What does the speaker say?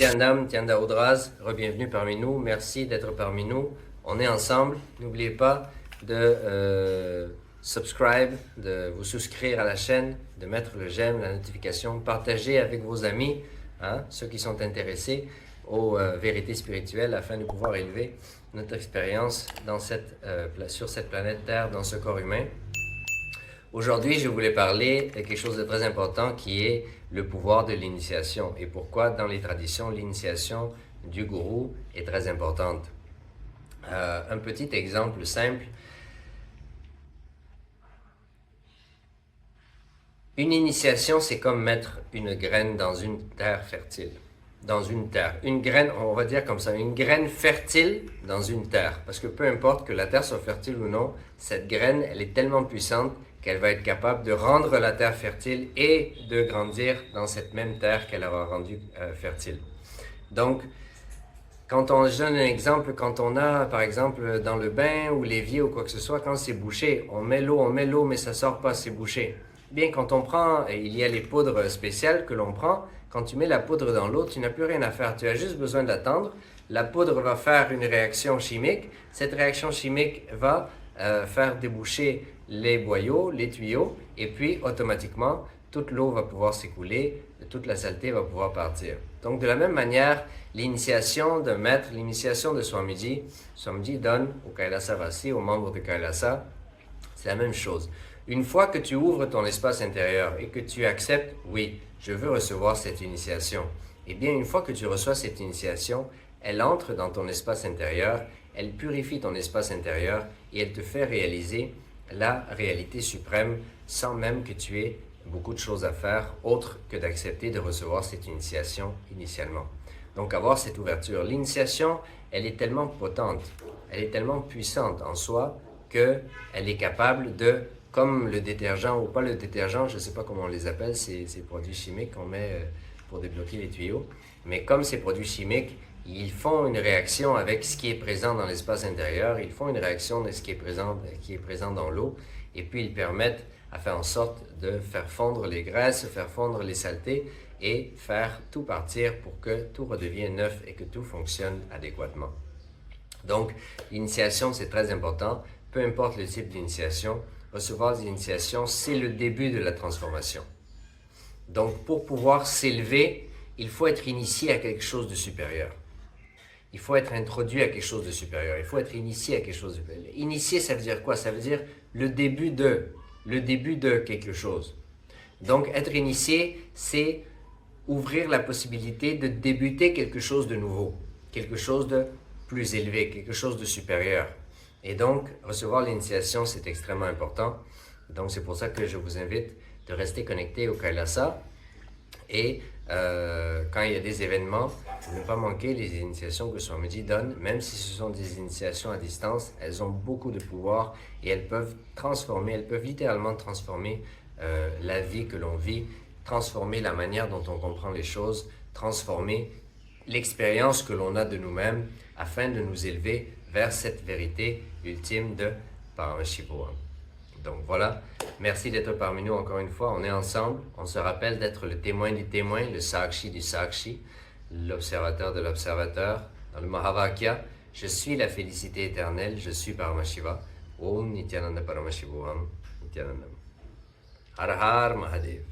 Nityanam, Tyanda Udraz, re-bienvenue parmi nous. Merci d'être parmi nous. On est ensemble. N'oubliez pas de subscribe, de vous souscrire à la chaîne, de mettre le j'aime, la notification, partager avec vos amis, ceux qui sont intéressés aux vérités spirituelles afin de pouvoir élever notre expérience sur cette planète Terre, dans ce corps humain. Aujourd'hui, je voulais parler de quelque chose de très important qui est le pouvoir de l'initiation et pourquoi dans les traditions, l'initiation du gourou est très importante. Un petit exemple simple. Une initiation, c'est comme mettre une graine dans une terre fertile. Dans une terre. Une graine, on va dire comme ça, une graine fertile dans une terre. Parce que peu importe que la terre soit fertile ou non, cette graine, elle est tellement puissante qu'elle va être capable de rendre la terre fertile et de grandir dans cette même terre qu'elle aura rendue fertile. Donc, je donne un exemple, quand on a, par exemple, dans le bain ou l'évier ou quoi que ce soit, quand c'est bouché, on met l'eau, mais ça sort pas, c'est bouché. Bien, quand on prend, il y a les poudres spéciales que l'on prend, quand tu mets la poudre dans l'eau, tu n'as plus rien à faire, tu as juste besoin d'attendre. La poudre va faire une réaction chimique, cette réaction chimique va faire déboucher les boyaux, les tuyaux, et puis automatiquement, toute l'eau va pouvoir s'écouler, toute la saleté va pouvoir partir. Donc de la même manière, l'initiation d'un maître, l'initiation de Swamiji donne au Kailasa Vasi, aux membres de Kailasa, c'est la même chose. Une fois que tu ouvres ton espace intérieur et que tu acceptes, oui, je veux recevoir cette initiation, eh bien une fois que tu reçois cette initiation, elle entre dans ton espace intérieur, elle purifie ton espace intérieur et elle te fait réaliser la réalité suprême sans même que tu aies beaucoup de choses à faire autre que d'accepter de recevoir cette initiation initialement. Donc avoir cette ouverture. L'initiation, elle est tellement potente, elle est tellement puissante en soi qu'elle est capable de, comme le détergent ou pas le détergent, je ne sais pas comment on les appelle, ces produits chimiques qu'on met pour débloquer les tuyaux, mais comme ces produits chimiques, ils font une réaction avec ce qui est présent dans l'espace intérieur, ils font une réaction de ce qui est présent dans l'eau, et puis ils permettent à faire en sorte de faire fondre les graisses, faire fondre les saletés, et faire tout partir pour que tout redevienne neuf et que tout fonctionne adéquatement. Donc, l'initiation, c'est très important. Peu importe le type d'initiation, recevoir des initiations, c'est le début de la transformation. Donc, pour pouvoir s'élever, il faut être initié à quelque chose de supérieur. Il faut être introduit à quelque chose de supérieur. Il faut être initié à quelque chose de supérieur. Initié, ça veut dire quoi? Ça veut dire le début de quelque chose. Donc, être initié, c'est ouvrir la possibilité de débuter quelque chose de nouveau, quelque chose de plus élevé, quelque chose de supérieur. Et donc, recevoir l'initiation, c'est extrêmement important. Donc, c'est pour ça que je vous invite de rester connecté au Kailasa. Et quand il y a des événements, ne pas manquer les initiations que Swamiji donne, même si ce sont des initiations à distance, elles ont beaucoup de pouvoir et elles peuvent littéralement transformer la vie que l'on vit, transformer la manière dont on comprend les choses, transformer l'expérience que l'on a de nous-mêmes afin de nous élever vers cette vérité ultime de Paramashivoham. Donc voilà, merci d'être parmi nous encore une fois, on est ensemble, on se rappelle d'être le témoin du témoin, le sakshi du sakshi, l'observateur de l'observateur. Dans le Mahavakya, je suis la félicité éternelle, je suis Paramashiva. Om Nityananda Paramashivoham, Nityanandam. Har Har Mahadev.